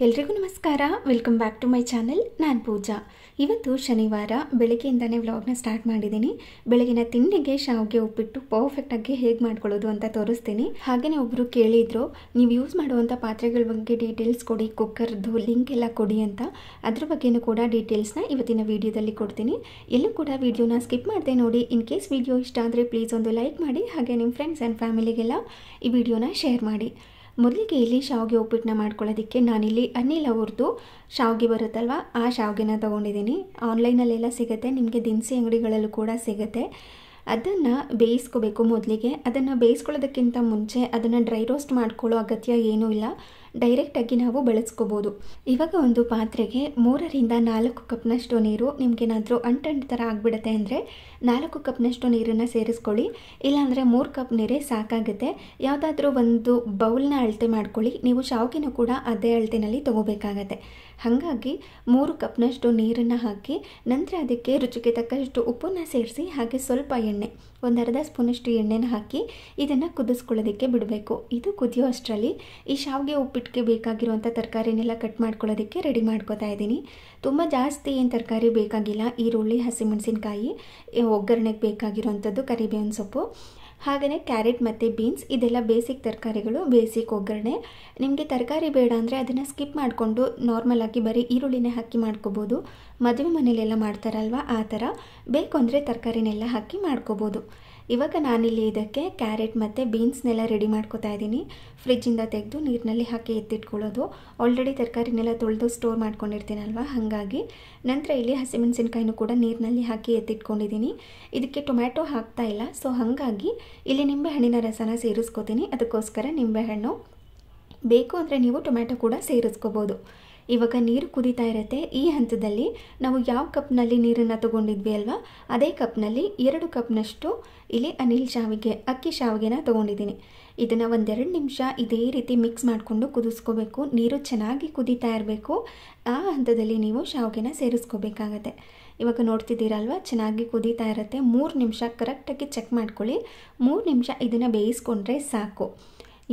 ಎಲ್ರಿಗೂ ನಮಸ್ಕಾರ. Welcome back to my channel. ನಾನು ಪೂಜಾ. ಇವತ್ತು ಶನಿವಾರ ಬೆಳಗ್ಗೆಯಿಂದನೇ ವ್ಲಾಗ್ನ ಸ್ಟಾರ್ಟ್ ಮಾಡಿದ್ದೀನಿ. ಬೆಳಗಿನ ತಿಂಡಿಗೆ ಶಾವಿಗೆ ಉಪ್ಪಿಟ್ಟು ಪರ್ಫೆಕ್ಟಾಗಿ ಹೇಗೆ ಮಾಡ್ಕೊಳ್ಳೋದು ಅಂತ ತೋರಿಸ್ತೀನಿ. ಹಾಗೆಯೇ ಒಬ್ಬರು ಕೇಳಿದ್ರು, ನೀವು ಯೂಸ್ ಮಾಡುವಂಥ ಪಾತ್ರೆಗಳ ಬಗ್ಗೆ ಡೀಟೇಲ್ಸ್ ಕೊಡಿ, ಕುಕ್ಕರ್ದು ಲಿಂಕ್ ಎಲ್ಲ ಕೊಡಿ ಅಂತ. ಅದ್ರ ಬಗ್ಗೆನೂ ಕೂಡ ಡೀಟೇಲ್ಸ್ನ ಇವತ್ತಿನ ವೀಡಿಯೋದಲ್ಲಿ ಕೊಡ್ತೀನಿ. ಎಲ್ಲೂ ಕೂಡ ವೀಡಿಯೋನ ಸ್ಕಿಪ್ ಮಾಡದೆ ನೋಡಿ. ಇನ್ ಕೇಸ್ ವೀಡಿಯೋ ಇಷ್ಟ ಆದರೆ ಪ್ಲೀಸ್ ಒಂದು ಲೈಕ್ ಮಾಡಿ, ಹಾಗೆ ನಿಮ್ಮ ಫ್ರೆಂಡ್ಸ್ ಆ್ಯಂಡ್ ಫ್ಯಾಮಿಲಿಗೆಲ್ಲ ಈ ವಿಡಿಯೋನ ಶೇರ್ ಮಾಡಿ. ಮೊದಲಿಗೆ ಇಲ್ಲಿ ಶಾವಿಗೆ ಉಪ್ಪಿಟ್ಟನ್ನ ಮಾಡ್ಕೊಳ್ಳೋದಕ್ಕೆ ನಾನಿಲ್ಲಿ ಅನಿಲ್ ಅವ್ರದ್ದು ಶಾವಿಗೆ ಬರುತ್ತಲ್ವ, ಆ ಶಾವಿಗೆನ ತೊಗೊಂಡಿದ್ದೀನಿ. ಆನ್ಲೈನಲ್ಲೆಲ್ಲ ಸಿಗುತ್ತೆ, ನಿಮಗೆ ದಿನಸಿ ಅಂಗಡಿಗಳಲ್ಲೂ ಕೂಡ ಸಿಗುತ್ತೆ. ಅದನ್ನು ಬೇಯಿಸ್ಕೋಬೇಕು. ಮೊದಲಿಗೆ ಅದನ್ನು ಬೇಯಿಸ್ಕೊಳ್ಳೋದಕ್ಕಿಂತ ಮುಂಚೆ ಅದನ್ನು ಡ್ರೈ ರೋಸ್ಟ್ ಮಾಡ್ಕೊಳ್ಳೋ ಅಗತ್ಯ ಏನೂ ಇಲ್ಲ, ಡೈರೆಕ್ಟಾಗಿ ನಾವು ಬಳಸ್ಕೋಬೋದು. ಇವಾಗ ಒಂದು ಪಾತ್ರೆಗೆ 3ರಿಂದ 4 ಕಪ್ನಷ್ಟು ನೀರು, ನಿಮಗೇನಾದರೂ ಅಂಟು ಥರ ಆಗಿಬಿಡುತ್ತೆ ಅಂದರೆ 4 ಕಪ್ನಷ್ಟು ನೀರನ್ನು ಸೇರಿಸ್ಕೊಳ್ಳಿ. ಇಲ್ಲಾಂದರೆ 3 ಕಪ್ ನೀರೇ ಸಾಕಾಗುತ್ತೆ. ಯಾವುದಾದ್ರೂ ಒಂದು ಬೌಲ್ನ ಅಳತೆ ಮಾಡ್ಕೊಳ್ಳಿ. ನೀವು ಶಾವಿಗೆನೂ ಕೂಡ ಅದೇ ಅಳತೆನಲ್ಲಿ ತೊಗೋಬೇಕಾಗತ್ತೆ. ಹಾಗಾಗಿ 3 ಕಪ್ನಷ್ಟು ನೀರನ್ನು ಹಾಕಿ ನಂತರ ಅದಕ್ಕೆ ರುಚಿಗೆ ತಕ್ಕಷ್ಟು ಉಪ್ಪನ್ನು ಸೇರಿಸಿ, ಹಾಗೆ ಸ್ವಲ್ಪ ಎಣ್ಣೆ, ಒಂದು ಅರ್ಧ ಸ್ಪೂನಷ್ಟು ಎಣ್ಣೆನ ಹಾಕಿ ಇದನ್ನು ಕುದಿಸ್ಕೊಳ್ಳೋದಕ್ಕೆ ಬಿಡಬೇಕು. ಇದು ಕುದಿಯೋ ಅಷ್ಟರಲ್ಲಿ ಈ ಶಾವಿಗೆ ಉಪ್ಪಿಟ್ಟಿಗೆ ಬೇಕಾಗಿರುವಂಥ ತರಕಾರಿನೆಲ್ಲ ಕಟ್ ಮಾಡ್ಕೊಳ್ಳೋದಕ್ಕೆ ರೆಡಿ ಮಾಡ್ಕೋತಾ ಇದ್ದೀನಿ. ತುಂಬ ಜಾಸ್ತಿ ಏನು ತರಕಾರಿ ಬೇಕಾಗಿಲ್ಲ. ಈರುಳ್ಳಿ, ಹಸಿಮೆಣಸಿನ್ಕಾಯಿ, ಒಗ್ಗರಣೆಗೆ ಬೇಕಾಗಿರುವಂಥದ್ದು ಕರಿಬೇವಿನ ಸೊಪ್ಪು, ಹಾಗೆಯೇ ಕ್ಯಾರೆಟ್ ಮತ್ತು ಬೀನ್ಸ್, ಇದೆಲ್ಲ ಬೇಸಿಕ್ ತರಕಾರಿಗಳು, ಬೇಸಿಕ್ ಒಗ್ಗರಣೆ. ನಿಮಗೆ ತರಕಾರಿ ಬೇಡ ಅಂದರೆ ಅದನ್ನು ಸ್ಕಿಪ್ ಮಾಡಿಕೊಂಡು ನಾರ್ಮಲಾಗಿ ಬರೀ ಈರುಳ್ಳಿನೇ ಹಾಕಿ ಮಾಡ್ಕೋಬೋದು. ಮದುವೆ ಮನೇಲೆಲ್ಲ ಮಾಡ್ತಾರಲ್ವ ಆ ಥರ. ಬೇಕು ಅಂದರೆ ತರಕಾರಿನೆಲ್ಲ ಹಾಕಿ ಮಾಡ್ಕೋಬೋದು. ಇವಾಗ ನಾನಿಲ್ಲಿ ಇದಕ್ಕೆ ಕ್ಯಾರೆಟ್ ಮತ್ತು ಬೀನ್ಸ್ನೆಲ್ಲ ರೆಡಿ ಮಾಡ್ಕೋತಾ ಇದ್ದೀನಿ. ಫ್ರಿಜ್ಜಿಂದ ತೆಗೆದು ನೀರಿನಲ್ಲಿ ಹಾಕಿ ಎತ್ತಿಟ್ಕೊಳ್ಳೋದು. ಆಲ್ರೆಡಿ ತರಕಾರಿನೆಲ್ಲ ತೊಳೆದು ಸ್ಟೋರ್ ಮಾಡ್ಕೊಂಡಿರ್ತೀನಲ್ವ, ಹಾಗಾಗಿ. ನಂತರ ಇಲ್ಲಿ ಹಸಿಮೆಣಸಿನ್ಕಾಯಿನೂ ಕೂಡ ನೀರಿನಲ್ಲಿ ಹಾಕಿ ಎತ್ತಿಟ್ಕೊಂಡಿದ್ದೀನಿ. ಇದಕ್ಕೆ ಟೊಮ್ಯಾಟೊ ಹಾಕ್ತಾ ಇಲ್ಲ, ಸೊ ಹಾಗಾಗಿ ಇಲ್ಲಿ ನಿಂಬೆಹಣ್ಣಿನ ರಸನ ಸೇರಿಸ್ಕೋತೀನಿ. ಅದಕ್ಕೋಸ್ಕರ ನಿಂಬೆಹಣ್ಣು ಬೇಕು ಅಂದರೆ ನೀವು ಟೊಮ್ಯಾಟೊ ಕೂಡ ಸೇರಿಸ್ಕೋಬೋದು. ಇವಾಗ ನೀರು ಕುದೀತಾ ಇರುತ್ತೆ. ಈ ಹಂತದಲ್ಲಿ ನಾವು ಯಾವ ಕಪ್ನಲ್ಲಿ ನೀರನ್ನು ತೊಗೊಂಡಿದ್ವಿ ಅಲ್ವಾ, ಅದೇ ಕಪ್ನಲ್ಲಿ 2 ಕಪ್ನಷ್ಟು ಇಲ್ಲಿ ಅನಿಲ್ ಶಾವಿಗೆ, ಅಕ್ಕಿ ಶಾವಿಗೆನ ತೊಗೊಂಡಿದ್ದೀನಿ. ಇದನ್ನು 1-2 ನಿಮಿಷ ಇದೇ ರೀತಿ ಮಿಕ್ಸ್ ಮಾಡಿಕೊಂಡು ಕುದಿಸ್ಕೋಬೇಕು. ನೀರು ಚೆನ್ನಾಗಿ ಕುದೀತಾ ಇರಬೇಕು. ಆ ಹಂತದಲ್ಲಿ ನೀವು ಶಾವಿಗೆನ ಸೇರಿಸ್ಕೋಬೇಕಾಗತ್ತೆ. ಇವಾಗ ನೋಡ್ತಿದ್ದೀರಲ್ವ, ಚೆನ್ನಾಗಿ ಕುದೀತಾ ಇರುತ್ತೆ. 3 ನಿಮಿಷ ಕರೆಕ್ಟಾಗಿ ಚೆಕ್ ಮಾಡ್ಕೊಳ್ಳಿ. 3 ನಿಮಿಷ ಇದನ್ನು ಬೇಯಿಸ್ಕೊಂಡ್ರೆ ಸಾಕು.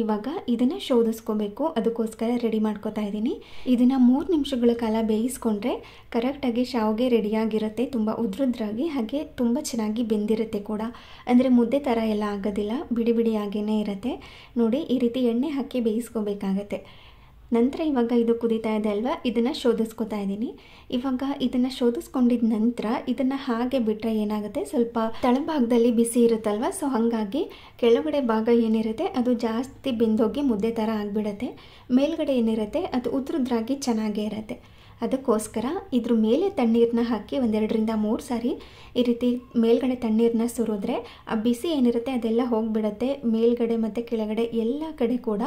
ಇವಾಗ ಇದನ್ನು ಶೋಧಿಸ್ಕೋಬೇಕು, ಅದಕ್ಕೋಸ್ಕರ ರೆಡಿ ಮಾಡ್ಕೋತಾ ಇದ್ದೀನಿ. ಇದನ್ನು 3 ನಿಮಿಷಗಳ ಕಾಲ ಬೇಯಿಸ್ಕೊಂಡ್ರೆ ಕರೆಕ್ಟಾಗಿ ಶಾವಿಗೆ ರೆಡಿಯಾಗಿರುತ್ತೆ. ತುಂಬ ಉದ್ರುದ್ರಾಗಿ, ಹಾಗೆ ತುಂಬ ಚೆನ್ನಾಗಿ ಬೆಂದಿರುತ್ತೆ ಕೂಡ. ಅಂದರೆ ಮುದ್ದೆ ಥರ ಎಲ್ಲ ಆಗೋದಿಲ್ಲ, ಬಿಡಿ ಬಿಡಿಯಾಗೇ ಇರುತ್ತೆ. ನೋಡಿ, ಈ ರೀತಿ ಎಣ್ಣೆ ಹಾಕಿ ಬೇಯಿಸ್ಕೋಬೇಕಾಗತ್ತೆ. ನಂತರ ಇವಾಗ ಇದು ಕುದೀತಾ ಇದೆ ಅಲ್ವಾ, ಇದನ್ನು ಶೋಧಿಸ್ಕೋತಾ ಇದ್ದೀನಿ. ಇವಾಗ ಇದನ್ನು ಶೋಧಿಸ್ಕೊಂಡಿದ ನಂತರ ಇದನ್ನು ಹಾಗೆ ಬಿಟ್ಟರೆ ಏನಾಗುತ್ತೆ, ಸ್ವಲ್ಪ ತಳಭಾಗದಲ್ಲಿ ಬಿಸಿ ಇರುತ್ತಲ್ವ, ಸೊ ಹಾಗಾಗಿ ಕೆಳಗಡೆ ಭಾಗ ಏನಿರುತ್ತೆ ಅದು ಜಾಸ್ತಿ ಬೆಂದೋಗಿ ಮುದ್ದೆ ಥರ ಆಗಿಬಿಡುತ್ತೆ. ಮೇಲ್ಗಡೆ ಏನಿರುತ್ತೆ ಅದು ಉದ್ರುದ್ರಾಗಿ ಚೆನ್ನಾಗೇ ಇರುತ್ತೆ. ಅದಕ್ಕೋಸ್ಕರ ಇದ್ರ ಮೇಲೆ ತಣ್ಣೀರನ್ನ ಹಾಕಿ 1-2-3 ಸಾರಿ ಈ ರೀತಿ ಮೇಲ್ಗಡೆ ತಣ್ಣೀರನ್ನ ಸುರಿದ್ರೆ ಆ ಬಿಸಿ ಏನಿರುತ್ತೆ ಅದೆಲ್ಲ ಹೋಗಿಬಿಡುತ್ತೆ. ಮೇಲ್ಗಡೆ ಮತ್ತು ಕೆಳಗಡೆ ಎಲ್ಲ ಕಡೆ ಕೂಡ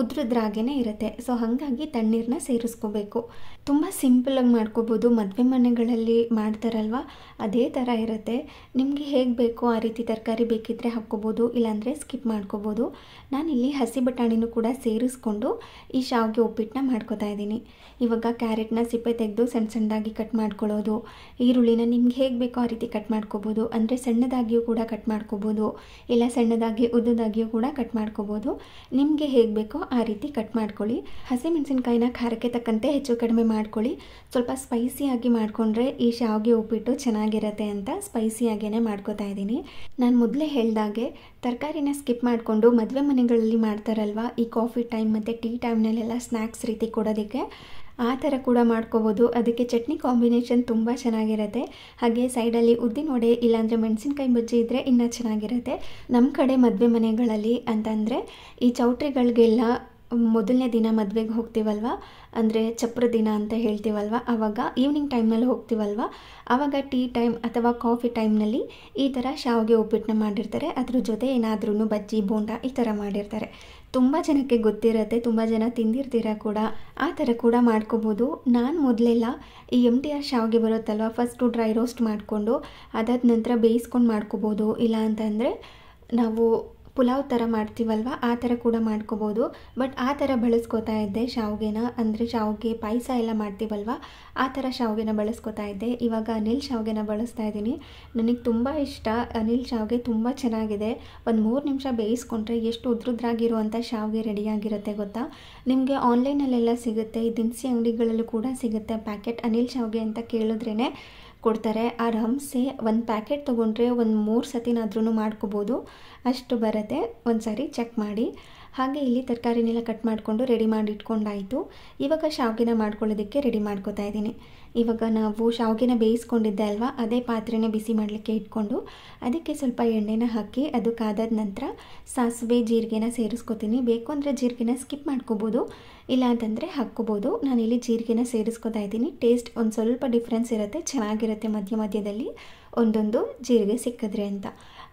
ಉದ್ರುದ್ರಾಗೇ ಇರುತ್ತೆ. ಸೊ ಹಾಗಾಗಿ ತಣ್ಣೀರನ್ನ ಸೇರಿಸ್ಕೋಬೇಕು. ತುಂಬ ಸಿಂಪಲಾಗಿ ಮಾಡ್ಕೋಬೋದು. ಮದುವೆ ಮನೆಗಳಲ್ಲಿ ಮಾಡ್ತಾರಲ್ವ ಅದೇ ಥರ ಇರುತ್ತೆ. ನಿಮಗೆ ಹೇಗೆ ಬೇಕೋ ಆ ರೀತಿ ತರಕಾರಿ ಬೇಕಿದ್ದರೆ ಹಾಕ್ಕೋಬೋದು, ಇಲ್ಲಾಂದರೆ ಸ್ಕಿಪ್ ಮಾಡ್ಕೋಬೋದು. ನಾನಿಲ್ಲಿ ಹಸಿ ಬಟಾಣಿನೂ ಕೂಡ ಸೇರಿಸ್ಕೊಂಡು ಈ ಶಾವಿಗೆ ಉಪ್ಪಿಟ್ಟನ್ನ ಮಾಡ್ಕೋತಾ ಇದ್ದೀನಿ. ಇವಾಗ ಕ್ಯಾರೆಟ್ನ ಸಿಪ್ಪೆ ತೆಗೆದು ಸಣ್ಣದಾಗಿ ಕಟ್ ಮಾಡ್ಕೊಳ್ಳೋದು. ಈರುಳ್ಳಿನ ನಿಮ್ಗೆ ಹೇಗೆ ಬೇಕೋ ಆ ರೀತಿ ಕಟ್ ಮಾಡ್ಕೋಬೋದು. ಅಂದರೆ ಸಣ್ಣದಾಗಿಯೂ ಕೂಡ ಕಟ್ ಮಾಡ್ಕೋಬೋದು, ಇಲ್ಲ ಸಣ್ಣದಾಗಿ ಉದ್ದದಾಗಿಯೂ ಕೂಡ ಕಟ್ ಮಾಡ್ಕೋಬೋದು. ನಿಮಗೆ ಹೇಗೆ ಬೇಕೋ ಆ ರೀತಿ ಕಟ್ ಮಾಡ್ಕೊಳ್ಳಿ. ಹಸಿಮೆಣಸಿನ್ಕಾಯಿನ ಖಾರಕ್ಕೆ ತಕ್ಕಂತೆ ಹೆಚ್ಚು ಕಡಿಮೆ ಮಾಡ್ಕೊಳ್ಳಿ. ಸ್ವಲ್ಪ ಸ್ಪೈಸಿಯಾಗಿ ಮಾಡಿಕೊಂಡ್ರೆ ಈ ಶಾವಿಗೆ ಉಪ್ಪಿಟ್ಟು ಚೆನ್ನಾಗಿರುತ್ತೆ ಅಂತ ಸ್ಪೈಸಿಯಾಗೇ ಮಾಡ್ಕೋತಾ ಇದ್ದೀನಿ. ನಾನು ಮೊದಲೇ ಹೇಳ್ದಾಗೆ ತರಕಾರಿನ ಸ್ಕಿಪ್ ಮಾಡಿಕೊಂಡು ಮದುವೆ ಮನೆಗಳಲ್ಲಿ ಮಾಡ್ತಾರಲ್ವ, ಈ ಕಾಫಿ ಟೈಮ್ ಮತ್ತು ಟೀ ಟೈಮ್ನಲ್ಲೆಲ್ಲ ಸ್ನ್ಯಾಕ್ಸ್ ರೀತಿ ಕೊಡೋದಕ್ಕೆ, ಆ ಥರ ಕೂಡ ಮಾಡ್ಕೋಬೋದು. ಅದಕ್ಕೆ ಚಟ್ನಿ ಕಾಂಬಿನೇಷನ್ ತುಂಬ ಚೆನ್ನಾಗಿರುತ್ತೆ. ಹಾಗೆ ಸೈಡಲ್ಲಿ ಉದ್ದಿನ ವಡೆ ಇಲ್ಲಾಂದರೆ ಮೆಣಸಿನ್ಕಾಯಿ ಬಜ್ಜಿ ಇದ್ದರೆ ಇನ್ನೂ ಚೆನ್ನಾಗಿರುತ್ತೆ. ನಮ್ಮ ಕಡೆ ಮದುವೆ ಮನೆಗಳಲ್ಲಿ ಅಂತಂದರೆ ಈ ಚೌಟ್ರಿಗಳಿಗೆಲ್ಲ ಮೊದಲನೇ ದಿನ ಮದುವೆಗೆ ಹೋಗ್ತೀವಲ್ವ, ಅಂದರೆ ಚಪ್ರ ದಿನ ಅಂತ ಹೇಳ್ತೀವಲ್ವ, ಆವಾಗ ಈವ್ನಿಂಗ್ ಟೈಮ್ನಲ್ಲಿ ಹೋಗ್ತೀವಲ್ವ, ಆವಾಗ ಟೀ ಟೈಮ್ ಅಥವಾ ಕಾಫಿ ಟೈಮ್ನಲ್ಲಿ ಈ ಥರ ಶಾವಿಗೆ ಉಪ್ಪಿಟ್ಟನ್ನ ಮಾಡಿರ್ತಾರೆ. ಅದ್ರ ಜೊತೆ ಏನಾದ್ರೂ ಬಜ್ಜಿ, ಬೋಂಡ ಈ ಥರ ಮಾಡಿರ್ತಾರೆ. ತುಂಬ ಜನಕ್ಕೆ ಗೊತ್ತಿರುತ್ತೆ, ತುಂಬ ಜನ ತಿಂದಿರ್ತೀರ ಕೂಡ. ಆ ಥರ ಕೂಡ ಮಾಡ್ಕೋಬೋದು. ನಾನು ಮೊದಲೆಲ್ಲ ಈ MTR ಶಾವಿಗೆ ಬರುತ್ತಲ್ವ, ಫಸ್ಟು ಡ್ರೈ ರೋಸ್ಟ್ ಮಾಡಿಕೊಂಡು ಅದಾದ ನಂತರ ಬೇಯಿಸ್ಕೊಂಡು ಮಾಡ್ಕೋಬೋದು. ಇಲ್ಲ ಅಂತಂದರೆ ನಾವು ಪುಲಾವ್ ಥರ ಮಾಡ್ತೀವಲ್ವ ಆ ಥರ ಕೂಡ ಮಾಡ್ಕೋಬೋದು. ಬಟ್ ಆ ಥರ ಬಳಸ್ಕೋತಾ ಇದ್ದೆ ಶಾವಿಗೆನ, ಅಂದರೆ ಶಾವಿಗೆ ಪಾಯಸ ಎಲ್ಲ ಮಾಡ್ತೀವಲ್ವ ಆ ಥರ ಶಾವಿಗೆನ ಬಳಸ್ಕೋತಾ ಇದ್ದೆ. ಇವಾಗ ಅನಿಲ್ ಶಾವಿಗೆನ ಬಳಸ್ತಾ ಇದ್ದೀನಿ. ನನಗೆ ತುಂಬ ಇಷ್ಟ ಅನಿಲ್ ಶಾವಿಗೆ, ತುಂಬ ಚೆನ್ನಾಗಿದೆ. ಒಂದು 3 ನಿಮಿಷ ಬೇಯಿಸ್ಕೊಂಡ್ರೆ ಎಷ್ಟು ಉದ್ರುದ್ರಾಗಿರುವಂಥ ಶಾವಿಗೆ ರೆಡಿಯಾಗಿರುತ್ತೆ ಗೊತ್ತಾ. ನಿಮಗೆ ಆನ್ಲೈನಲ್ಲೆಲ್ಲ ಸಿಗುತ್ತೆ, ಈ ದಿನಸಿ ಅಂಗಡಿಗಳಲ್ಲೂ ಕೂಡ ಸಿಗುತ್ತೆ. ಪ್ಯಾಕೆಟ್ ಅನಿಲ್ ಶಾವಿಗೆ ಅಂತ ಕೇಳಿದ್ರೇ ಕೊಡ್ತಾರೆ. ಆರಾಮ್ಸೆ ಒಂದು ಪ್ಯಾಕೆಟ್ ತೊಗೊಂಡ್ರೆ ಒಂದು 3 ಸತಿನಾದ್ರೂ ಮಾಡ್ಕೋಬೋದು, ಅಷ್ಟು ಬರುತ್ತೆ. ಒಂದು ಸಾರಿ ಚೆಕ್ ಮಾಡಿ. ಹಾಗೆ ಇಲ್ಲಿ ತರಕಾರಿನೆಲ್ಲ ಕಟ್ ಮಾಡಿಕೊಂಡು ರೆಡಿ ಮಾಡಿ ಇಟ್ಕೊಂಡಾಯಿತು. ಇವಾಗ ಶಾವಿಗೆನ ಮಾಡ್ಕೊಳ್ಳೋದಕ್ಕೆ ರೆಡಿ ಮಾಡ್ಕೋತಾ ಇದ್ದೀನಿ. ಇವಾಗ ನಾವು ಶಾವಿಗೆನ ಬೇಯಿಸ್ಕೊಂಡಿದ್ದೆ ಅಲ್ವಾ, ಅದೇ ಪಾತ್ರೆನೇ ಬಿಸಿ ಮಾಡಲಿಕ್ಕೆ ಇಟ್ಕೊಂಡು ಅದಕ್ಕೆ ಸ್ವಲ್ಪ ಎಣ್ಣೆನ ಹಾಕಿ ಅದು ಕಾದಾದ ನಂತರ ಸಾಸಿವೆ ಜೀರಿಗೆನ ಸೇರಿಸ್ಕೊತೀನಿ. ಬೇಕು ಅಂದರೆ ಜೀರಿಗೆನ ಸ್ಕಿಪ್ ಮಾಡ್ಕೋಬೋದು, ಇಲ್ಲ ಅಂತಂದರೆ ಹಾಕ್ಕೋಬೋದು. ನಾನಿಲ್ಲಿ ಜೀರಿಗೆನ ಸೇರಿಸ್ಕೊತಾ ಇದ್ದೀನಿ. ಟೇಸ್ಟ್ ಒಂದು ಸ್ವಲ್ಪ ಡಿಫ್ರೆನ್ಸ್ ಇರುತ್ತೆ, ಚೆನ್ನಾಗಿರುತ್ತೆ ಮಧ್ಯದಲ್ಲಿ ಒಂದೊಂದು ಜೀರಿಗೆ ಸಿಕ್ಕಿದ್ರೆ ಅಂತ.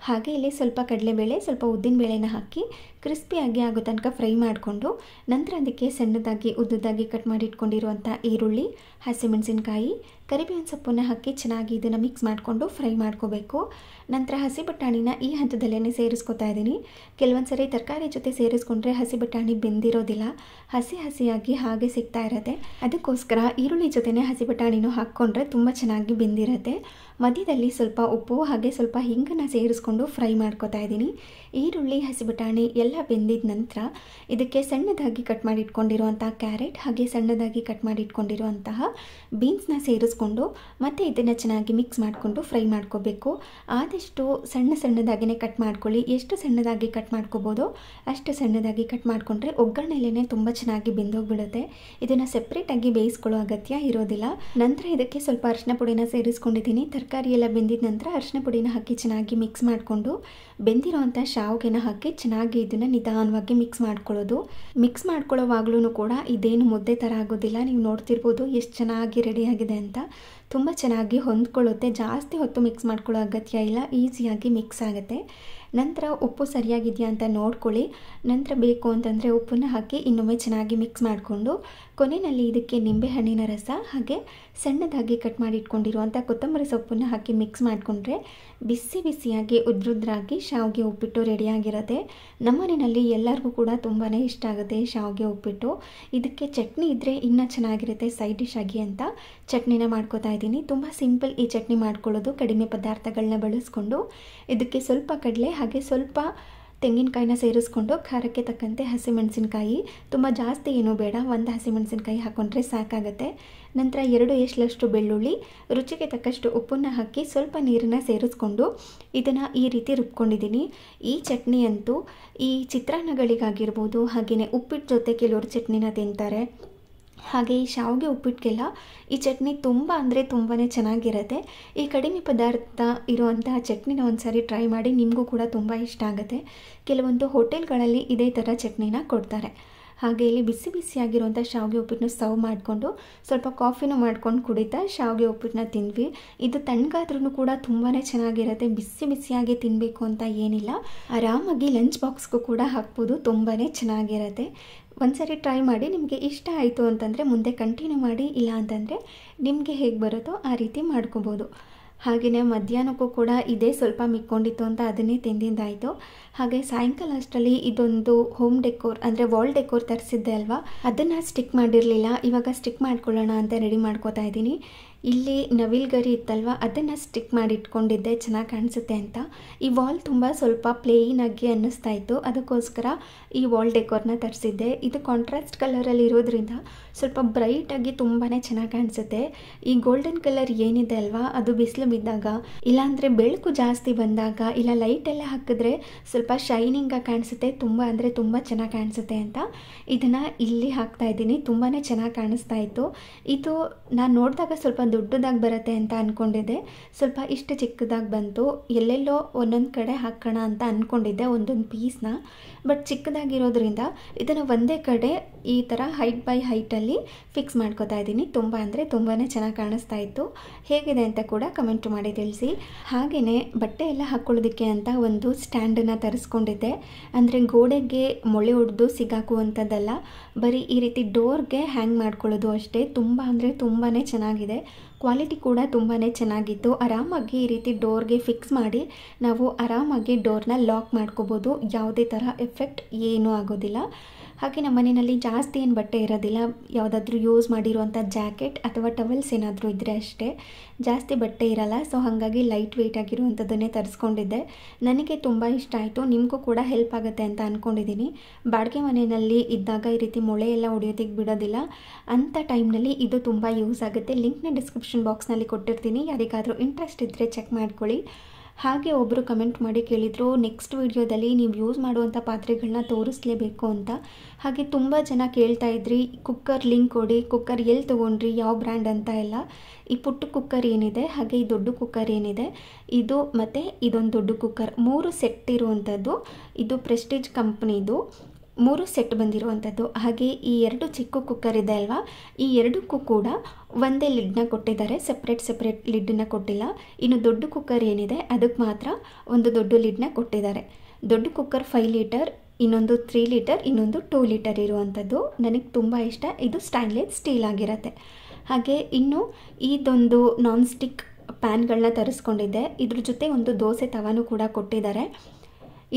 ಹಾಗೆ ಇಲ್ಲಿ ಸ್ವಲ್ಪ ಕಡಲೆಬೇಳೆ, ಸ್ವಲ್ಪ ಉದ್ದಿನಬೇಳೆನ ಹಾಕಿ ಕ್ರಿಸ್ಪಿಯಾಗಿ ಆಗೋ ತನಕ ಫ್ರೈ ಮಾಡಿಕೊಂಡು ನಂತರ ಅದಕ್ಕೆ ಸಣ್ಣದಾಗಿ ಉದ್ದುದಾಗಿ ಕಟ್ ಮಾಡಿ ಇಟ್ಕೊಂಡಿರುವಂಥ ಈರುಳ್ಳಿ, ಹಸಿಮೆಣಸಿನ್ಕಾಯಿ, ಕರಿಬೇವಿನ ಸೊಪ್ಪನ್ನು ಹಾಕಿ ಚೆನ್ನಾಗಿ ಇದನ್ನು ಮಿಕ್ಸ್ ಮಾಡಿಕೊಂಡು ಫ್ರೈ ಮಾಡ್ಕೋಬೇಕು. ನಂತರ ಹಸಿ ಬಟಾಣಿನ ಈ ಹಂತದಲ್ಲೇ ಸೇರಿಸ್ಕೊತಾ ಇದ್ದೀನಿ. ಕೆಲವೊಂದು ಸರಿ ತರಕಾರಿ ಜೊತೆ ಸೇರಿಸ್ಕೊಂಡ್ರೆ ಹಸಿ ಬಟಾಣಿ ಬೆಂದಿರೋದಿಲ್ಲ, ಹಸಿಯಾಗಿ ಹಾಗೆ ಸಿಗ್ತಾ ಇರುತ್ತೆ. ಅದಕ್ಕೋಸ್ಕರ ಈರುಳ್ಳಿ ಜೊತೆನೇ ಹಸಿ ಬಟಾಣಿನೂ ಹಾಕ್ಕೊಂಡ್ರೆ ತುಂಬ ಚೆನ್ನಾಗಿ ಬೆಂದಿರುತ್ತೆ. ಮಧ್ಯದಲ್ಲಿ ಸ್ವಲ್ಪ ಉಪ್ಪು ಹಾಗೆ ಸ್ವಲ್ಪ ಹಿಂಗನ್ನು ಸೇರಿಸ್ಕೊಂಡು ಫ್ರೈ ಮಾಡ್ಕೋತಾ ಇದ್ದೀನಿ. ಈರುಳ್ಳಿ, ಹಸಿ ಬಟಾಣಿ ಎಲ್ಲ ಬೆಂದಿದ ನಂತರ ಇದಕ್ಕೆ ಸಣ್ಣದಾಗಿ ಕಟ್ ಮಾಡಿ ಇಟ್ಕೊಂಡಿರುವಂಥ ಕ್ಯಾರೆಟ್ ಹಾಗೆ ಸಣ್ಣದಾಗಿ ಕಟ್ ಮಾಡಿ ಇಟ್ಕೊಂಡಿರುವಂತಹ ಬೀನ್ಸ್ನ ಸೇರಿಸ್ಕೊಂಡು ಮತ್ತೆ ಇದನ್ನು ಚೆನ್ನಾಗಿ ಮಿಕ್ಸ್ ಮಾಡಿಕೊಂಡು ಫ್ರೈ ಮಾಡ್ಕೋಬೇಕು. ಆದಷ್ಟು ಸಣ್ಣದಾಗಿಯೇ ಕಟ್ ಮಾಡ್ಕೊಳ್ಳಿ. ಎಷ್ಟು ಸಣ್ಣದಾಗಿ ಕಟ್ ಮಾಡ್ಕೋಬೋದೋ ಅಷ್ಟು ಸಣ್ಣದಾಗಿ ಕಟ್ ಮಾಡಿಕೊಂಡ್ರೆ ಒಗ್ಗರಣೆಲೇ ತುಂಬ ಚೆನ್ನಾಗಿ ಬೆಂದೋಗ್ಬಿಡುತ್ತೆ. ಇದನ್ನು ಸೆಪ್ರೇಟಾಗಿ ಬೇಯಿಸ್ಕೊಳ್ಳೋ ಅಗತ್ಯ ಇರೋದಿಲ್ಲ. ನಂತರ ಇದಕ್ಕೆ ಸ್ವಲ್ಪ ಅರಿಶಿನ ಪುಡಿನ ಸೇರಿಸ್ಕೊಂಡಿದ್ದೀನಿ. ತರಕಾರಿ ಎಲ್ಲ ಬೆಂದಿದ ನಂತರ ಅರಿಶಿನ ಪುಡಿನ ಹಾಕಿ ಚೆನ್ನಾಗಿ ಮಿಕ್ಸ್ ಮಾಡಿಕೊಂಡು ಬೆಂದಿರೋವಂಥ ಶಾವಿಗೆನ ಹಾಕಿ ಚೆನ್ನಾಗಿ ಇದನ್ನು ನಿಧಾನವಾಗಿ ಮಿಕ್ಸ್ ಮಾಡ್ಕೊಳ್ಳೋದು. ಮಿಕ್ಸ್ ಮಾಡ್ಕೊಳ್ಳೋವಾಗ್ಲೂ ಕೂಡ ಇದೇನು ಮುದ್ದೆ ಥರ ಆಗೋದಿಲ್ಲ. ನೀವು ನೋಡ್ತಿರ್ಬೋದು ಎಷ್ಟು ಚೆನ್ನಾಗಿ ರೆಡಿಯಾಗಿದೆ ಅಂತ. ತುಂಬ ಚೆನ್ನಾಗಿ ಹೊಂದ್ಕೊಳ್ಳುತ್ತೆ. ಜಾಸ್ತಿ ಹೊತ್ತು ಮಿಕ್ಸ್ ಮಾಡ್ಕೊಳ್ಳೋ ಅಗತ್ಯ ಇಲ್ಲ, ಈಸಿಯಾಗಿ ಮಿಕ್ಸ್ ಆಗುತ್ತೆ. ನಂತರ ಉಪ್ಪು ಸರಿಯಾಗಿದೆಯಾ ಅಂತ ನೋಡ್ಕೊಳ್ಳಿ. ನಂತರ ಬೇಕು ಅಂತಂದರೆ ಉಪ್ಪನ್ನು ಹಾಕಿ ಇನ್ನೊಮ್ಮೆ ಚೆನ್ನಾಗಿ ಮಿಕ್ಸ್ ಮಾಡಿಕೊಂಡು ಕೊನೆಯಲ್ಲಿ ಇದಕ್ಕೆ ನಿಂಬೆಹಣ್ಣಿನ ರಸ ಹಾಗೆ ಸಣ್ಣದಾಗಿ ಕಟ್ ಮಾಡಿ ಇಟ್ಕೊಂಡಿರುವಂಥ ಕೊತ್ತಂಬರಿ ಸೊಪ್ಪನ್ನು ಹಾಕಿ ಮಿಕ್ಸ್ ಮಾಡಿಕೊಂಡ್ರೆ ಬಿಸಿಯಾಗಿ ಉದ್ರುದ್ರಾಗಿ ಶಾವಿಗೆ ಉಪ್ಪಿಟ್ಟು ರೆಡಿಯಾಗಿರುತ್ತೆ. ನಮ್ಮನೆಯಲ್ಲಿ ಎಲ್ಲರಿಗೂ ಕೂಡ ತುಂಬಾ ಇಷ್ಟ ಆಗುತ್ತೆ ಶಾವಿಗೆ ಉಪ್ಪಿಟ್ಟು. ಇದಕ್ಕೆ ಚಟ್ನಿ ಇದ್ದರೆ ಇನ್ನೂ ಚೆನ್ನಾಗಿರುತ್ತೆ ಸೈಡ್ ಡಿಶ್ ಆಗಿ ಅಂತ ಚಟ್ನಿನ ಮಾಡ್ಕೋತಾ ಇದ್ದೀನಿ. ತುಂಬ ಸಿಂಪಲ್ ಈ ಚಟ್ನಿ ಮಾಡ್ಕೊಳ್ಳೋದು. ಕಡಿಮೆ ಪದಾರ್ಥಗಳನ್ನ ಬಳಸ್ಕೊಂಡು ಇದಕ್ಕೆ ಸ್ವಲ್ಪ ಕಡಲೆ ಹಾಗೆ ಸ್ವಲ್ಪ ತೆಂಗಿನಕಾಯಿನ ಸೇರಿಸ್ಕೊಂಡು ಖಾರಕ್ಕೆ ತಕ್ಕಂತೆ ಹಸಿಮೆಣಸಿನ್ಕಾಯಿ, ತುಂಬ ಜಾಸ್ತಿ ಏನೂ ಬೇಡ, 1 ಹಸಿಮೆಣಸಿನ್ಕಾಯಿ ಹಾಕ್ಕೊಂಡ್ರೆ ಸಾಕಾಗುತ್ತೆ. ನಂತರ 2 ಎಸಳಷ್ಟು ಬೆಳ್ಳುಳ್ಳಿ, ರುಚಿಗೆ ತಕ್ಕಷ್ಟು ಉಪ್ಪನ್ನು ಹಾಕಿ ಸ್ವಲ್ಪ ನೀರನ್ನು ಸೇರಿಸ್ಕೊಂಡು ಇದನ್ನು ಈ ರೀತಿ ರುಬ್ಕೊಂಡಿದ್ದೀನಿ. ಈ ಚಟ್ನಿ ಅಂತೂ ಈ ಚಿತ್ರಾನ್ನಗಳಿಗಾಗಿರ್ಬೋದು, ಹಾಗೆಯೇ ಉಪ್ಪಿಟ್ಟು ಜೊತೆ ಕೆಲವರು ಚಟ್ನಿನ ತಿಂತಾರೆ. ಹಾಗೆ ಈ ಶಾವಿಗೆ ಉಪ್ಪಿಟ್ಟಿಗೆಲ್ಲ ಈ ಚಟ್ನಿ ತುಂಬ ಅಂದರೆ ತುಂಬಾ ಚೆನ್ನಾಗಿರುತ್ತೆ. ಈ ಕಡಿಮೆ ಪದಾರ್ಥ ಇರುವಂತಹ ಚಟ್ನಿನ ಒಂದು ಸಾರಿ ಟ್ರೈ ಮಾಡಿ, ನಿಮಗೂ ಕೂಡ ತುಂಬ ಇಷ್ಟ ಆಗುತ್ತೆ. ಕೆಲವೊಂದು ಹೋಟೆಲ್ಗಳಲ್ಲಿ ಇದೇ ಥರ ಚಟ್ನಿನ ಕೊಡ್ತಾರೆ. ಹಾಗೆ ಇಲ್ಲಿ ಬಿಸಿಯಾಗಿರುವಂಥ ಶಾವಿಗೆ ಉಪ್ಪಿಟ್ಟನ್ನ ಸರ್ವ್ ಮಾಡಿಕೊಂಡು ಸ್ವಲ್ಪ ಕಾಫಿನೂ ಮಾಡ್ಕೊಂಡು ಕುಡಿತಾ ಶಾವಿಗೆ ಉಪ್ಪಿಟ್ಟನ್ನ ತಿಂದ್ವಿ. ಇದು ತಣ್ಣಗಾದ್ರೂ ಕೂಡ ತುಂಬಾ ಚೆನ್ನಾಗಿರುತ್ತೆ. ಬಿಸಿಯಾಗಿ ತಿನ್ನಬೇಕು ಅಂತ ಏನಿಲ್ಲ, ಆರಾಮಾಗಿ ಲಂಚ್ ಬಾಕ್ಸ್ಗೂ ಕೂಡ ಹಾಕ್ಬೋದು, ತುಂಬಾ ಚೆನ್ನಾಗಿರುತ್ತೆ. ಒಂದ್ಸರಿ ಟ್ರೈ ಮಾಡಿ. ನಿಮಗೆ ಇಷ್ಟ ಆಯಿತು ಅಂತಂದರೆ ಮುಂದೆ ಕಂಟಿನ್ಯೂ ಮಾಡಿ, ಇಲ್ಲ ಅಂತಂದರೆ ನಿಮಗೆ ಹೇಗೆ ಬರುತ್ತೋ ಆ ರೀತಿ ಮಾಡ್ಕೋಬೋದು. ಹಾಗೆಯೇ ಮಧ್ಯಾಹ್ನಕ್ಕೂ ಕೂಡ ಇದೇ ಸ್ವಲ್ಪ ಮಿಕ್ಕೊಂಡಿತ್ತು ಅಂತ ಅದನ್ನೇ ತಿಂದಿದ್ದಾಯಿತು. ಹಾಗೆ ಸಾಯಂಕಾಲ ಅಷ್ಟರಲ್ಲಿ ಇದೊಂದು ಹೋಮ್ ಡೆಕೋರ್ ಅಂದರೆ ವಾಲ್ ಡೆಕೋರ್ ತರಿಸಿದ್ದೆ ಅಲ್ವಾ, ಅದನ್ನು ಸ್ಟಿಕ್ ಮಾಡಿರಲಿಲ್ಲ. ಇವಾಗ ಸ್ಟಿಕ್ ಮಾಡ್ಕೊಳ್ಳೋಣ ಅಂತ ರೆಡಿ ಮಾಡ್ಕೋತಾ ಇದ್ದೀನಿ. ಇಲ್ಲಿ ನವಿಲು ಗರಿ ಇತ್ತಲ್ವ, ಅದನ್ನು ಸ್ಟಿಕ್ ಮಾಡಿ ಇಟ್ಕೊಂಡಿದ್ದೆ ಚೆನ್ನಾಗಿ ಕಾಣಿಸುತ್ತೆ ಅಂತ. ಈ ವಾಲ್ ತುಂಬ ಸ್ವಲ್ಪ ಪ್ಲೇನ್ ಆಗಿ ಅನ್ನಿಸ್ತಾ ಇತ್ತು, ಅದಕ್ಕೋಸ್ಕರ ಈ ವಾಲ್ ಡೆಕೋರ್ನ ತರಿಸಿದ್ದೆ. ಇದು ಕಾಂಟ್ರಾಸ್ಟ್ ಕಲರಲ್ಲಿ ಇರೋದ್ರಿಂದ ಸ್ವಲ್ಪ ಬ್ರೈಟಾಗಿ ತುಂಬಾ ಚೆನ್ನಾಗಿ ಕಾಣಿಸುತ್ತೆ. ಈ ಗೋಲ್ಡನ್ ಕಲರ್ ಏನಿದೆ ಅಲ್ವಾ, ಅದು ಬಿಸಿಲು ಬಿದ್ದಾಗ, ಇಲ್ಲಾಂದರೆ ಬೆಳಕು ಜಾಸ್ತಿ ಬಂದಾಗ, ಇಲ್ಲ ಲೈಟೆಲ್ಲ ಹಾಕಿದ್ರೆ ಸ್ವಲ್ಪ ಶೈನಿಂಗಾಗಿ ಕಾಣಿಸುತ್ತೆ. ತುಂಬ ಅಂದರೆ ತುಂಬ ಚೆನ್ನಾಗಿ ಕಾಣಿಸುತ್ತೆ ಅಂತ ಇದನ್ನು ಇಲ್ಲಿ ಹಾಕ್ತಾ ಇದ್ದೀನಿ. ತುಂಬಾ ಚೆನ್ನಾಗಿ ಕಾಣಿಸ್ತಾ ಇತ್ತು. ಇದು ನಾನು ನೋಡಿದಾಗ ಸ್ವಲ್ಪ ದೊಡ್ಡದಾಗಿ ಬರುತ್ತೆ ಅಂತ ಅಂದ್ಕೊಂಡಿದ್ದೆ, ಸ್ವಲ್ಪ ಇಷ್ಟು ಚಿಕ್ಕದಾಗಿ ಬಂತು. ಎಲ್ಲೆಲ್ಲೋ ಒಂದೊಂದು ಕಡೆ ಹಾಕೋಣ ಅಂತ ಅಂದ್ಕೊಂಡಿದ್ದೆ ಒಂದೊಂದು ಪೀಸ್ನ, ಬಟ್ ಚಿಕ್ಕದಾಗಿರೋದ್ರಿಂದ ಇದನ್ನು ಒಂದೇ ಕಡೆ ಈ ಥರ ಹೈಟ್ ಬೈ ಹೈಟಲ್ಲಿ ಫಿಕ್ಸ್ ಮಾಡ್ಕೋತಾ ಇದ್ದೀನಿ. ತುಂಬ ಅಂದರೆ ತುಂಬಾ ಚೆನ್ನಾಗಿ ಕಾಣಿಸ್ತಾ ಇತ್ತು. ಹೇಗಿದೆ ಅಂತ ಕೂಡ ಕಮೆಂಟ್ ಮಾಡಿ ತಿಳಿಸಿ. ಹಾಗೆಯೇ ಬಟ್ಟೆ ಎಲ್ಲ ಹಾಕ್ಕೊಳ್ಳೋದಕ್ಕೆ ಅಂತ ಒಂದು ಸ್ಟ್ಯಾಂಡನ್ನು ತರಿಸ್ಕೊಂಡಿದ್ದೆ. ಅಂದರೆ ಗೋಡೆಗೆ ಮೊಳೆ ಹೊಡೆದು ಸಿಗಾಕುವಂಥದ್ದಲ್ಲ, ಬರೀ ಈ ರೀತಿ ಡೋರ್ಗೆ ಹ್ಯಾಂಗ್ ಮಾಡ್ಕೊಳ್ಳೋದು ಅಷ್ಟೇ. ತುಂಬ ಅಂದರೆ ತುಂಬಾ ಚೆನ್ನಾಗಿದೆ. ಕ್ವಾಲಿಟಿ ಕೂಡ ತುಂಬಾ ಚೆನ್ನಾಗಿತ್ತು. ಆರಾಮಾಗಿ ಈ ರೀತಿ ಡೋರ್ಗೆ ಫಿಕ್ಸ್ ಮಾಡಿ ನಾವು ಆರಾಮಾಗಿ ಡೋರ್ನ ಲಾಕ್ ಮಾಡ್ಕೋಬೋದು. ಯಾವುದೇ ಥರ ಎಫೆಕ್ಟ್ ಏನೂ ಆಗೋದಿಲ್ಲ. ಹಾಗೆ ನಮ್ಮ ಮನೆಯಲ್ಲಿ ಜಾಸ್ತಿ ಏನು ಬಟ್ಟೆ ಇರೋದಿಲ್ಲ, ಯಾವುದಾದ್ರೂ ಯೂಸ್ ಮಾಡಿರುವಂಥ ಜಾಕೆಟ್ ಅಥವಾ ಟವಲ್ಸ್ ಏನಾದರೂ ಇದ್ದರೆ ಅಷ್ಟೇ, ಜಾಸ್ತಿ ಬಟ್ಟೆ ಇರಲ್ಲ. ಸೊ ಹಾಗಾಗಿ ಲೈಟ್ ವೆಯ್ಟ್ ಆಗಿರುವಂಥದ್ದನ್ನೇ ತರಿಸ್ಕೊಂಡಿದ್ದೆ. ನನಗೆ ತುಂಬ ಇಷ್ಟ ಆಯಿತು, ನಿಮಗೂ ಕೂಡ ಹೆಲ್ಪ್ ಆಗುತ್ತೆ ಅಂತ ಅಂದ್ಕೊಂಡಿದ್ದೀನಿ. ಬಾಡಿಗೆ ಮನೆಯಲ್ಲಿ ಇದ್ದಾಗ ಈ ರೀತಿ ಮೊಳೆ ಎಲ್ಲ ಹೊಡೆಯೋದಕ್ಕೆ ಬಿಡೋದಿಲ್ಲ, ಅಂಥ ಟೈಮ್ನಲ್ಲಿ ಇದು ತುಂಬ ಯೂಸ್ ಆಗುತ್ತೆ. ಲಿಂಕ್ನ ಡಿಸ್ಕ್ರಿಪ್ಷನ್ ಬಾಕ್ಸ್ನಲ್ಲಿ ಕೊಟ್ಟಿರ್ತೀನಿ, ಯಾರಿಗಾದರೂ ಇಂಟ್ರೆಸ್ಟ್ ಇದ್ದರೆ ಚೆಕ್ ಮಾಡ್ಕೊಳ್ಳಿ. ಹಾಗೆ ಒಬ್ಬರು ಕಮೆಂಟ್ ಮಾಡಿ ಕೇಳಿದರು, ನೆಕ್ಸ್ಟ್ ವಿಡಿಯೋದಲ್ಲಿ ನೀವು ಯೂಸ್ ಮಾಡುವಂಥ ಪಾತ್ರೆಗಳನ್ನ ತೋರಿಸ್ಲೇಬೇಕು ಅಂತ. ಹಾಗೆ ತುಂಬ ಜನ ಕೇಳ್ತಾ ಇದ್ರಿ, ಕುಕ್ಕರ್ ಲಿಂಕ್ ಕೊಡಿ, ಕುಕ್ಕರ್ ಎಲ್ಲಿ ತೊಗೊಂಡ್ರಿ, ಯಾವ ಬ್ರ್ಯಾಂಡ್ ಅಂತ ಎಲ್ಲ. ಈ ಪುಟ್ಟ ಕುಕ್ಕರ್ ಏನಿದೆ ಹಾಗೆ ಈ ದೊಡ್ಡ ಕುಕ್ಕರ್ ಏನಿದೆ ಇದು ಮತ್ತು ಇದೊಂದು ದೊಡ್ಡ ಕುಕ್ಕರ್ 3 ಸೆಟ್ ಇರುವಂಥದ್ದು. ಇದು ಪ್ರೆಸ್ಟೀಜ್ ಕಂಪ್ನಿದು 3 ಸೆಟ್ ಬಂದಿರುವಂಥದ್ದು. ಹಾಗೆ ಈ 2 ಚಿಕ್ಕ ಕುಕ್ಕರ್ ಇದೆ ಅಲ್ವಾ, ಈ 2ಕ್ಕೂ ಕೂಡ ಒಂದೇ ಲಿಡ್ನ ಕೊಟ್ಟಿದ್ದಾರೆ, ಸೆಪ್ರೇಟ್ ಲಿಡ್ಡನ್ನ ಕೊಟ್ಟಿಲ್ಲ. ಇನ್ನು ದೊಡ್ಡ ಕುಕ್ಕರ್ ಏನಿದೆ ಅದಕ್ಕೆ ಮಾತ್ರ ಒಂದು ದೊಡ್ಡ ಲಿಡ್ನ ಕೊಟ್ಟಿದ್ದಾರೆ. ದೊಡ್ಡ ಕುಕ್ಕರ್ 5 ಲೀಟರ್, ಇನ್ನೊಂದು 3 ಲೀಟರ್, ಇನ್ನೊಂದು 2 ಲೀಟರ್ ಇರುವಂಥದ್ದು. ನನಗೆ ತುಂಬ ಇಷ್ಟ. ಇದು ಸ್ಟೈನ್ಲೆಸ್ ಸ್ಟೀಲ್ ಆಗಿರುತ್ತೆ. ಹಾಗೆ ಇನ್ನು ಇದೊಂದು ನಾನ್ ಸ್ಟಿಕ್ ಪ್ಯಾನ್ಗಳನ್ನ ತರಿಸ್ಕೊಂಡಿದ್ದೆ. ಇದ್ರ ಜೊತೆ ಒಂದು ದೋಸೆ ತವಾನು ಕೂಡ ಕೊಟ್ಟಿದ್ದಾರೆ.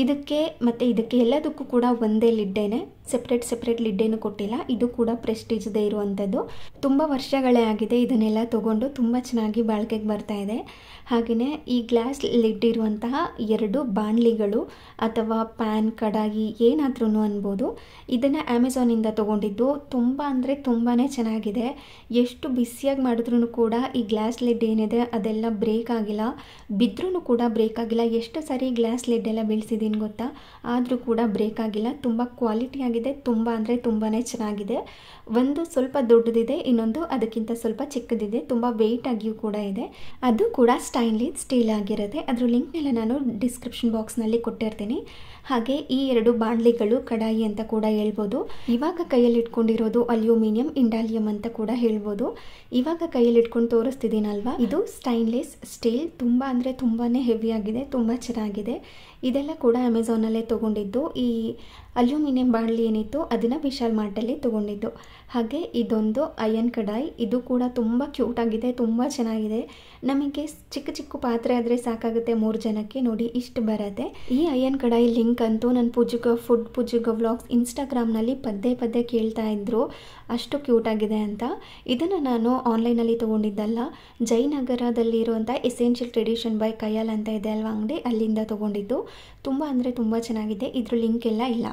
ಇದಕ್ಕೆ ಮತ್ತು ಇದಕ್ಕೆ ಎಲ್ಲದಕ್ಕೂ ಕೂಡ ಒಂದೇ ಲಿಡ್ಡೇನೆ, ಸೆಪ್ರೇಟ್ ಲಿಡ್ಡೇನು ಕೊಟ್ಟಿಲ್ಲ. ಇದು ಕೂಡ ಪ್ರೆಸ್ಟೀಜ್ದೇ ಇರುವಂಥದ್ದು. ತುಂಬ ವರ್ಷಗಳೇ ಆಗಿದೆ ಇದನ್ನೆಲ್ಲ ತೊಗೊಂಡು, ತುಂಬ ಚೆನ್ನಾಗಿ ಬಾಳಿಕೆಗೆ ಬರ್ತಾ ಇದೆ. ಹಾಗೆಯೇ ಈ ಗ್ಲಾಸ್ ಲಿಡ್ ಇರುವಂತಹ 2 ಬಾಣಲಿಗಳು ಅಥವಾ ಪ್ಯಾನ್, ಕಡಾಯಿ ಏನಾದ್ರೂ ಅನ್ಬೋದು. ಇದನ್ನು ಅಮೆಝಾನಿಂದ ತೊಗೊಂಡಿದ್ದು. ತುಂಬ ಅಂದರೆ ತುಂಬಾ ಚೆನ್ನಾಗಿದೆ. ಎಷ್ಟು ಬಿಸಿಯಾಗಿ ಮಾಡಿದ್ರೂ ಕೂಡ ಈ ಗ್ಲಾಸ್ ಲಿಡ್ ಏನಿದೆ ಅದೆಲ್ಲ ಬ್ರೇಕ್ ಆಗಿಲ್ಲ, ಬಿದ್ದರೂ ಕೂಡ ಬ್ರೇಕ್ ಆಗಿಲ್ಲ. ಎಷ್ಟು ಸಾರಿ ಗ್ಲಾಸ್ ಲಿಡ್ ಎಲ್ಲ ಬೀಳಿಸಿದ್ದೀನಿ ಗೊತ್ತಾ, ಆದರೂ ಕೂಡ ಬ್ರೇಕ್ ಆಗಿಲ್ಲ. ತುಂಬ ಕ್ವಾಲಿಟಿ ಆಗಿದೆ, ತುಂಬ ಅಂದರೆ ತುಂಬಾ ಚೆನ್ನಾಗಿದೆ. ಒಂದು ಸ್ವಲ್ಪ ದೊಡ್ಡದಿದೆ, ಇನ್ನೊಂದು ಅದಕ್ಕಿಂತ ಸ್ವಲ್ಪ ಚಿಕ್ಕದಿದೆ. ತುಂಬ ವೆಯ್ಟ್ ಆಗಿಯೂ ಕೂಡ ಇದೆ. ಅದು ಕೂಡ ಸ್ಟೈನ್ಲೆಸ್ ಸ್ಟೀಲ್ ಆಗಿರುತ್ತೆ. ಅದರ ಲಿಂಕ್ನೆಲ್ಲ ನಾನು ಡಿಸ್ಕ್ರಿಪ್ಷನ್ ಬಾಕ್ಸ್ನಲ್ಲಿ ಕೊಟ್ಟಿರ್ತೀನಿ. ಹಾಗೆ ಈ 2 ಬಾಣಲಿಗಳು ಕಡಾಯಿ ಅಂತ ಕೂಡ ಹೇಳ್ಬೋದು. ಇವಾಗ ಕೈಯಲ್ಲಿ ಇಟ್ಕೊಂಡಿರೋದು ಅಲ್ಯೂಮಿನಿಯಂ, ಇಂಡಾಲಿಯಂ ಅಂತ ಕೂಡ ಹೇಳ್ಬೋದು. ಇವಾಗ ಕೈಯಲ್ಲಿ ಇಟ್ಕೊಂಡು ತೋರಿಸ್ತಿದ್ದೀನಲ್ವಾ, ಇದು ಸ್ಟೈನ್ಲೆಸ್ ಸ್ಟೀಲ್. ತುಂಬ ಅಂದರೆ ತುಂಬಾ ಹೆವಿ ಆಗಿದೆ, ತುಂಬ ಚೆನ್ನಾಗಿದೆ. ಇದೆಲ್ಲ ಕೂಡ ಅಮೆಝಾನಲ್ಲೇ ತೊಗೊಂಡಿದ್ದು. ಈ ಅಲ್ಯೂಮಿನಿಯಂ ಬಾಣಲಿ ಏನಿತ್ತು ಅದನ್ನು ವಿಶಾಲ್ ಮಾರ್ಟಲ್ಲಿ ತೊಗೊಂಡಿದ್ದು. ಹಾಗೆ ಇದೊಂದು ಅಯನ್ ಕಡಾಯಿ, ಇದು ಕೂಡ ತುಂಬ ಕ್ಯೂಟಾಗಿದೆ, ತುಂಬ ಚೆನ್ನಾಗಿದೆ. ನಮಗೆ ಚಿಕ್ಕ ಪಾತ್ರೆ ಆದರೆ ಸಾಕಾಗುತ್ತೆ 3 ಜನಕ್ಕೆ. ನೋಡಿ ಇಷ್ಟು ಬರುತ್ತೆ. ಈ ಅಯನ್ ಕಡಾಯಿ ಲಿಂಕ್ ಅಂತೂ ನನ್ನ ಪೂಜುಗ ವ್ಲಾಗ್ಸ್ ಇನ್ಸ್ಟಾಗ್ರಾಮ್ನಲ್ಲಿ ಪದೇ ಕೇಳ್ತಾ ಇದ್ರು, ಅಷ್ಟು ಕ್ಯೂಟಾಗಿದೆ ಅಂತ. ಇದನ್ನು ನಾನು ಆನ್ಲೈನಲ್ಲಿ ತೊಗೊಂಡಿದ್ದಲ್ಲ, ಜಯನಗರದಲ್ಲಿರುವಂಥ ಎಸೆನ್ಷಿಯಲ್ ಟ್ರೆಡಿಷನ್ ಬೈ ಕಯಾಲ್ ಅಂತ ಇದೆ ಅಲ್ವಾ ಅಂಗಡಿ, ಅಲ್ಲಿಂದ ತೊಗೊಂಡಿದ್ದು. ತುಂಬ ಅಂದರೆ ತುಂಬ ಚೆನ್ನಾಗಿದೆ. ಇದ್ರ ಲಿಂಕ್ ಎಲ್ಲ ಇಲ್ಲ.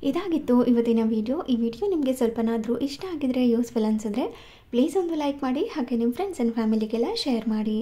ಇದಾಗಿತ್ತು ಇವತ್ತಿನ ವಿಡಿಯೋ. ಈ ವಿಡಿಯೋ ನಿಮಗೆ ಸ್ವಲ್ಪನಾದರೂ ಇಷ್ಟ ಆಗಿದ್ರೆ, ಯೂಸ್ಫುಲ್ ಅನಿಸಿದ್ರೆ ಪ್ಲೀಸ್ ಒಂದು ಲೈಕ್ ಮಾಡಿ. ಹಾಗೆ ನಿಮ್ಮ ಫ್ರೆಂಡ್ಸ್ ಆ್ಯಂಡ್ ಫ್ಯಾಮಿಲಿಗೆಲ್ಲ ಶೇರ್ ಮಾಡಿ.